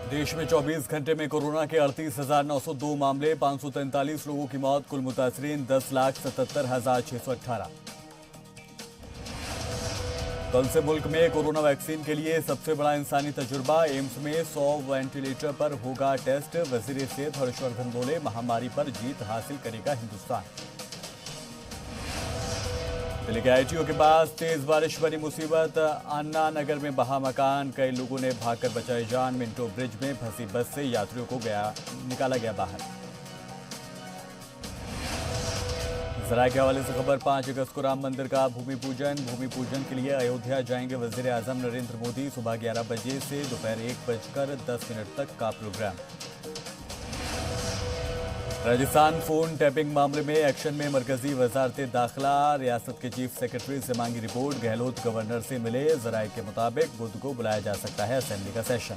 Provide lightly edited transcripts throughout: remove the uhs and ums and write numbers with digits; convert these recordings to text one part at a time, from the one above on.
देश में 24 घंटे में कोरोना के 38,902 मामले, 543 लोगों की मौत, कुल मुतासरीन 10,77,618। कल से मुल्क में कोरोना वैक्सीन के लिए सबसे बड़ा इंसानी तजुर्बा, एम्स में 100 वेंटिलेटर पर होगा टेस्ट। वजीर सेहत हर्षवर्धन बोले, महामारी पर जीत हासिल करेगा हिंदुस्तान। दिल्ली के आईटीओ के पास तेज बारिश बनी मुसीबत, अन्ना नगर में बहा मकान, कई लोगों ने भागकर बचाई जान। मिंटो ब्रिज में फंसी बस से यात्रियों को निकाला गया बाहर। जरा के हवाले से खबर, 5 अगस्त को राम मंदिर का भूमि पूजन के लिए अयोध्या जाएंगे वजीर आजम नरेंद्र मोदी। सुबह 11 बजे से दोपहर 1:10 तक का प्रोग्राम। राजस्थान फोन टैपिंग मामले में एक्शन में मरकजी वजारत दाखिला, रियासत के चीफ सेक्रेटरी से मांगी रिपोर्ट। गहलोत गवर्नर से मिले, जराये के मुताबिक बुध को बुलाया जा सकता है असेंबली का सेशन।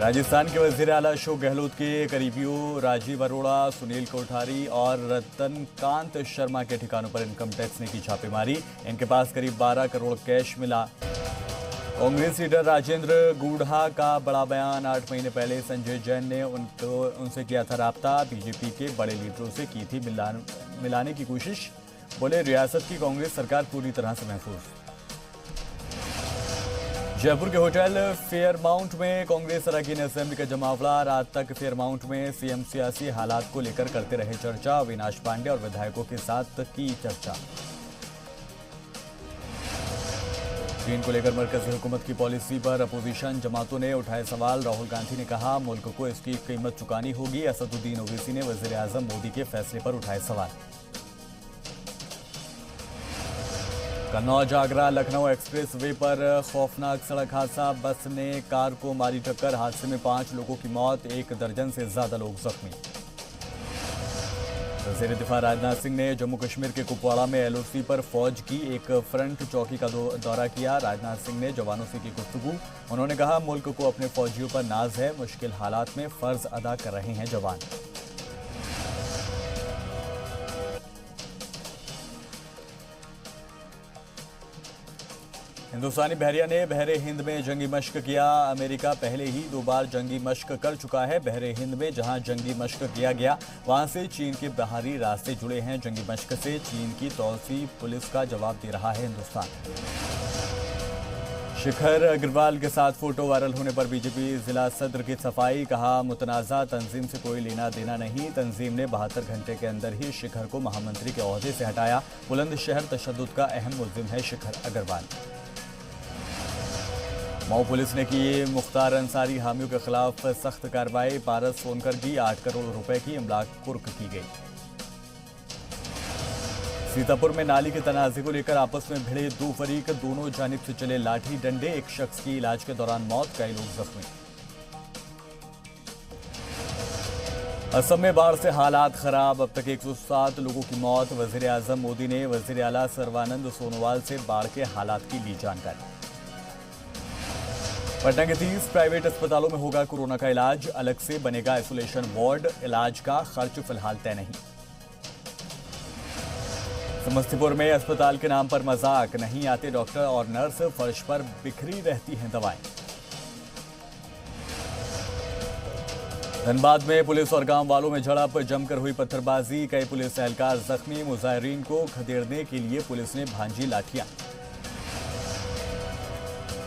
राजस्थान के वजीर आला अशोक गहलोत के करीबियों राजीव अरोड़ा, सुनील कोठारी और रतनकांत शर्मा के ठिकानों पर इनकम टैक्स ने की छापेमारी। इनके पास करीब 12 करोड़ कैश मिला। कांग्रेस लीडर राजेंद्र गूढ़ा का बड़ा बयान, 8 महीने पहले संजय जैन ने उनसे किया था राब्ता। बीजेपी के बड़े लीडरों से की थी मिलाने की कोशिश। बोले, रियासत की कांग्रेस सरकार पूरी तरह से महफूज। जयपुर के होटल फेयरमाउंट में कांग्रेस अरकान असेंबली का जमावड़ा। रात तक फेयरमाउंट में सीएम सियासी हालात को लेकर करते रहे चर्चा। अविनाश पांडे और विधायकों के साथ की चर्चा। चीन को लेकर मरकजी हुकूमत की पॉलिसी पर अपोजिशन जमातों ने उठाए सवाल। राहुल गांधी ने कहा, मुल्क को इसकी कीमत चुकानी होगी। असदुद्दीन ओवैसी ने वजीर आजम मोदी के फैसले पर उठाए सवाल। कन्नौज आगरा लखनऊ एक्सप्रेस वे पर खौफनाक सड़क हादसा, बस ने कार को मारी टक्कर। हादसे में 5 लोगों की मौत, 1 दर्जन से ज्यादा लोग जख्मी। वज़ीर दिफा राजनाथ सिंह ने जम्मू कश्मीर के कुपवाड़ा में एलओसी पर फौज की एक फ्रंट चौकी का दौरा किया। राजनाथ सिंह ने जवानों से की गुफ्तगू। उन्होंने कहा, मुल्क को अपने फौजियों पर नाज है, मुश्किल हालात में फर्ज अदा कर रहे हैं जवान। हिंदुस्तानी बहरिया ने बहरे हिंद में जंगी मश्क किया। अमेरिका पहले ही 2 बार जंगी मश्क कर चुका है। बहरे हिंद में जहां जंगी मश्क किया गया, वहां से चीन के बाहरी रास्ते जुड़े हैं। जंगी मश्क से चीन की तौसी पुलिस का जवाब दे रहा है हिंदुस्तान। शिखर अग्रवाल के साथ फोटो वायरल होने पर बीजेपी जिला सदर की सफाई। कहा, मुतनाज़ा तंजीम से कोई लेना देना नहीं। तंजीम ने 72 घंटे के अंदर ही शिखर को महामंत्री के ओहदे से हटाया। बुलंदशहर तशद्दुद का अहम मुल्जिम है शिखर अग्रवाल। मऊ पुलिस ने की मुख्तार अंसारी हामियों के खिलाफ सख्त कार्रवाई। पारस सोनकर की 8 करोड़ रुपए की इमलाक कुर्क की गई। सीतापुर में नाली के तनाजे को लेकर आपस में भिड़े 2 फरीक, दोनों जानिब से चले लाठी डंडे। एक शख्स की इलाज के दौरान मौत, कई लोग जख्मी। असम में बाढ़ से हालात खराब, अब तक 107 लोगों की मौत। वजीर आजम मोदी ने वजीर आला सर्बानंद सोनोवाल से बाढ़ के हालात की ली जानकारी। पटना के 30 प्राइवेट अस्पतालों में होगा कोरोना का इलाज, अलग से बनेगा आइसोलेशन वार्ड। इलाज का खर्च फिलहाल तय नहीं। समस्तीपुर में अस्पताल के नाम पर मजाक, नहीं आते डॉक्टर और नर्स, फर्श पर बिखरी रहती हैं दवाएं। धनबाद में पुलिस और गांव वालों में झड़प, जमकर हुई पत्थरबाजी, कई पुलिस एहलकार जख्मी। मुजाहिरीन को खदेड़ने के लिए पुलिस ने भांजी लाठियां।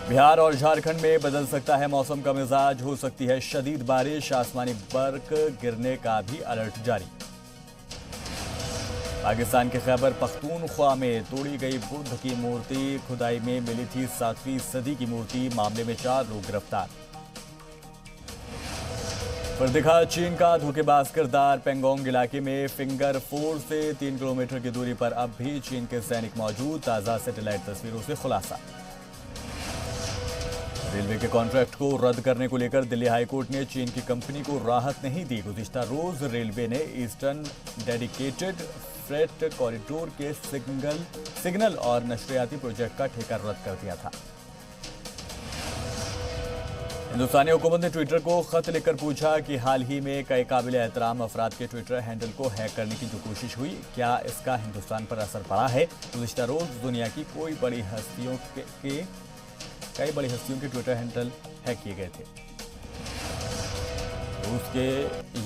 बिहार और झारखंड में बदल सकता है मौसम का मिजाज, हो सकती है शदीद बारिश। आसमानी बर्क गिरने का भी अलर्ट जारी। पाकिस्तान के खैबर पख्तूनख्वा में तोड़ी गई बुद्ध की मूर्ति, खुदाई में मिली थी 7वीं सदी की मूर्ति। मामले में 4 लोग गिरफ्तार। पर दिखा चीन का धोखेबाज किरदार, पेंगोंग इलाके में फिंगर 4 से 3 किलोमीटर की दूरी पर अब भी चीन के सैनिक मौजूद। ताज़ा सैटेलाइट तस्वीरों से खुलासा। रेलवे के कॉन्ट्रैक्ट को रद्द करने को लेकर दिल्ली हाईकोर्ट ने चीन की कंपनी को राहत नहीं दी। गुज़िश्ता रोज रेलवे ने ईस्टर्न डेडिकेटेड फ्रेट कॉरिडोर के सिग्नल और नशरियाती प्रोजेक्ट का ठेका रद्द कर दिया था। हिंदुस्तानी हुकूमत ने ट्विटर को खत लिखकर पूछा कि हाल ही में कई काबिल एहतराम अफराद के ट्विटर हैंडल को हैक करने की जो कोशिश हुई, क्या इसका हिंदुस्तान पर असर पड़ा है। गुज़िश्ता रोज दुनिया की कई बड़ी हस्तियों के ट्विटर हैंडल हैक किए गए थे। रूस के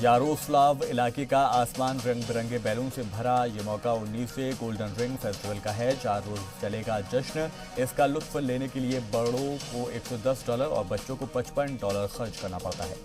यारोस्लाव इलाके का आसमान रंग बिरंगे बैलून से भरा। ये मौका 19वें गोल्डन रिंग फेस्टिवल का है। 4 रोज चलेगा जश्न। इसका लुत्फ लेने के लिए बड़ों को $110 और बच्चों को $55 खर्च करना पड़ता है।